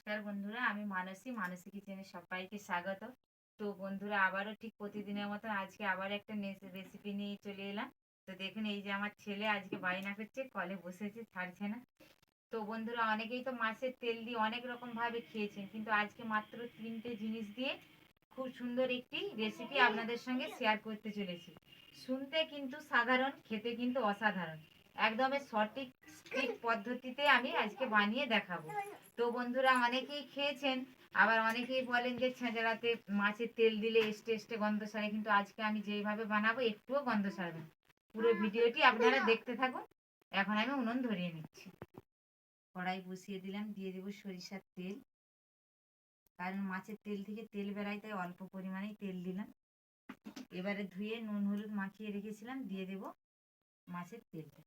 নমস্কার বন্ধুরা, আমি মানসী কিচেনে সবাইকে স্বাগত। তো বন্ধুরা, আবারও ঠিক প্রতিদিনের মতন আজকে আবার একটা রেসিপি নিয়ে চলে এলাম। তো দেখুন, এই যে আমার ছেলে আজকে বায়না করছে, কলে বসেছে, ছাড়ছে না। তো বন্ধুরা, অনেকেই তো মাছের তেল দিয়ে অনেক রকম ভাবে খেয়েছেন, কিন্তু আজকে মাত্র 3টে জিনিস দিয়ে খুব সুন্দর একটি রেসিপি আপনাদের সঙ্গে শেয়ার করতে চলেছি। শুনতে কিন্তু সাধারণ, খেতে কিন্তু অসাধারণ। একদমই সঠিক ঠিক পদ্ধতিতে আমি আজকে বানিয়ে দেখাবো। তো বন্ধুরা, অনেকেই খেয়েছেন, আবার অনেকেই বলেন যে ছেঁচড়াতে মাছের তেল দিলে এস্টে এস্টে গন্ধ সারে, কিন্তু আজকে আমি যেভাবে বানাবো একটুও গন্ধ সারবে না। পুরো ভিডিওটি আপনারা দেখতে থাকুন। এখন আমি উনুন ধরিয়ে নিচ্ছি। কড়াই বসিয়ে দিলাম, দিয়ে দেবো সরিষার তেল। কারণ মাছের তেল থেকে তেল বেরায়, তাই অল্প পরিমাণেই তেল দিলাম। এবারে ধুয়ে নুন হলুদ মাখিয়ে রেখেছিলাম, দিয়ে দেব মাছের তেলটা।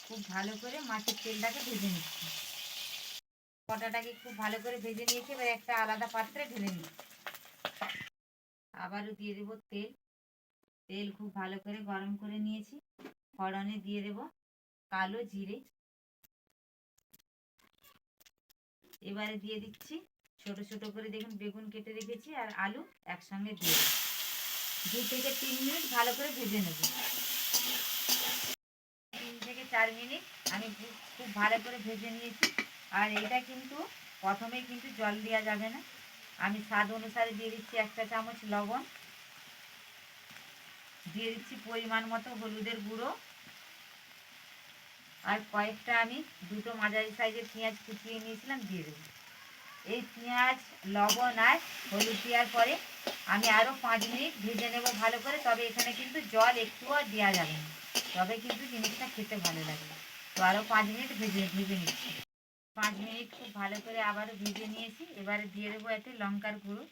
খুব ভালো করে মাছের তেলটাকে ভেজে নিচ্ছি। কটাটাকে খুব ভালো করে ভেজে নিয়েছি, এবার একটা আলাদা পাত্রে ঢেলে নিচ্ছি। আবারও দিয়ে দেবো তেল। তেল খুব ভালো করে গরম করে নিয়েছি। ফোড়নে দিয়ে দেব কালো জিরে। এবারে দিয়ে দিচ্ছি ছোট ছোট করে, দেখুন বেগুন কেটে রেখেছি আর আলু একসঙ্গে দিয়ে দেবো। 2 থেকে 3 মিনিট ভালো করে ভেজে নেব। 3 থেকে 4 মিনিট আমি খুব ভালো করে ভেজে নিয়েছি। আর এটা কিন্তু প্রথমেই কিন্তু জল দেওয়া যাবে না। আমি স্বাদ অনুসারে দিয়ে দিচ্ছি 1 চা চামচ লবণ, দিয়ে দিচ্ছি পরিমাণ মতো হলুদের গুঁড়ো, আর কয়েকটা আমি 2টো মাঝারি সাইজের পেঁয়াজ কুচিয়ে নিয়েছিলাম দিয়ে দেবো। এই পেঁয়াজ লবণ আর হলুদ দেওয়ার পরে আমি আরও 5 মিনিট ভেজে নেব ভালো করে। তবে এখানে কিন্তু জল একটুও দেওয়া যাবে না, তবে কিন্তু জিনিসটা খেতে ভালো লাগবে। তো আরও 5 মিনিট ভেজে নিচ্ছি। 5 মিনিট খুব ভালো করে আবারও ভেজে নিয়েছি। এবারে দিয়ে দেবো এতে লঙ্কার গুঁড়ো।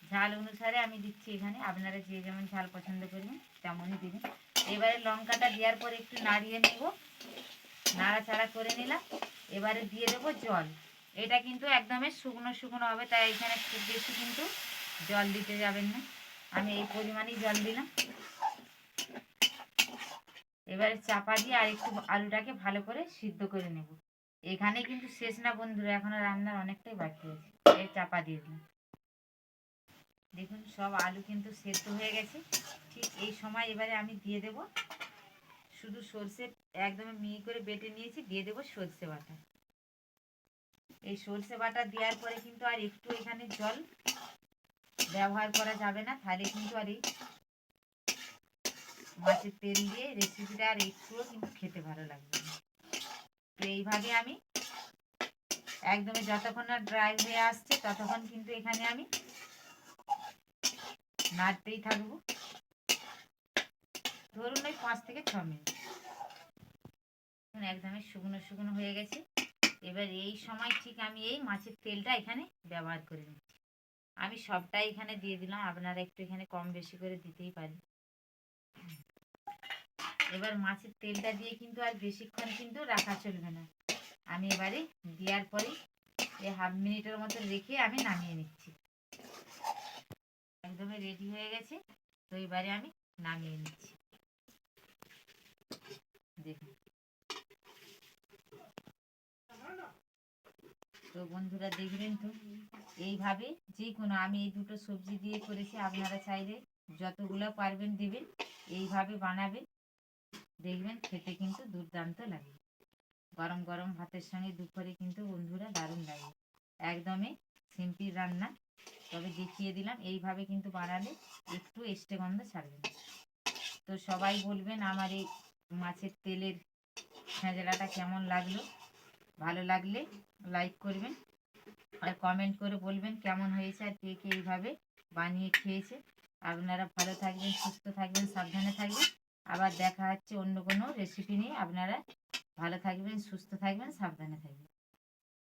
ঝাল অনুসারে আমি দিচ্ছি এখানে, আপনারা যে যেমন ঝাল পছন্দ করবেন তেমনই দেবেন। এবারে লঙ্কাটা দেওয়ার পরে একটু নাড়িয়ে নেব, নাড়াচাড়া করে নিলাম। এবারে দিয়ে দেবো জল। এটা কিন্তু একদমই শুকনো শুকনো হবে, তাই এখানে খুব বেশি কিন্তু জল দিতে যাবেন না। আমি এই পরিমাণেই জল দিলাম। এবারে চাপা দিয়ে আর একটু আলুটাকে ভালো করে সিদ্ধ করে নেব। এখানে কিন্তু শেষ না বন্ধুরা, এখনো রান্নার অনেকটাই বাকি আছে। এই চাপা দিয়ে দিলাম। দেখুন সব আলু কিন্তু সেদ্ধ হয়ে গেছে। ঠিক এই সময় এবারে আমি দিয়ে দেব শুধু সর্ষে, একদম মিহি করে বেটে নিয়েছি, দিয়ে দেবো সর্ষে বাটা। এই সর্ষে বাটা দেওয়ার পরে কিন্তু আর একটু এখানে জল ব্যবহার করা যাবে না, তাহলে কিন্তু আর এই মাছের তেল দিয়ে রেসিপিটা আর একটুও কিন্তু খেতে ভালো লাগবে না। তো এইভাবে আমি একদমই যতক্ষণ না ড্রাই হয়ে আসছে ততক্ষণ কিন্তু এখানে আমি নাড়তেই থাকবো। ধরুন ওই 5 থেকে 6 মিনিট। একদমই শুকনো শুকনো হয়ে গেছে। এবার এই সময় ঠিক আমি এই মাছের তেলটা এখানে ব্যবহার করে নিচ্ছি। আমি সবটাই এখানে দিয়ে দিলাম, আপনারা একটু এখানে কম বেশি করে দিতেই পারেন। এবার মাছের তেলটা দিয়ে কিন্তু আর বেশিক্ষণ কিন্তু রাখা চলবে না। আমি এবারে দেওয়ার পরে এই হাফ মিনিটের মতো রেখে আমি নামিয়ে নিচ্ছি। একদমই রেডি হয়ে গেছে। তো এবারে আমি নামিয়ে নিচ্ছি। দেখুন, তো বন্ধুরা দেখবেন তো এইভাবে যে কোনো, আমি এই 2টো সবজি দিয়ে করেছি, আপনারা চাইলে যতগুলো পারবেন দেবেন, এইভাবে বানাবেন, দেখবেন খেতে কিন্তু দুর্দান্ত লাগে। গরম গরম ভাতের সঙ্গে দুপুরে কিন্তু বন্ধুরা দারুণ লাগে। একদমই সিম্পল রান্না, তবে দেখিয়ে দিলাম এইভাবে কিন্তু বানালে একটু এস্টে গন্ধ ছাড়বে না। তো সবাই বলবেন আমার এই মাছের তেলের ছেঁচড়াটা কেমন লাগলো। ভালো লাগলে লাইক করবেন আর কমেন্ট করে বলবেন কেমন হয়েছে, আর কে কে এইভাবে বানিয়ে খেয়েছে। আপনারা ভালো থাকবেন, সুস্থ থাকবেন, সাবধানে থাকবেন। আবার দেখা হচ্ছে অন্য কোনো রেসিপি নিয়ে। আপনারা ভালো থাকবেন, সুস্থ থাকবেন, সাবধানে থাকবেন।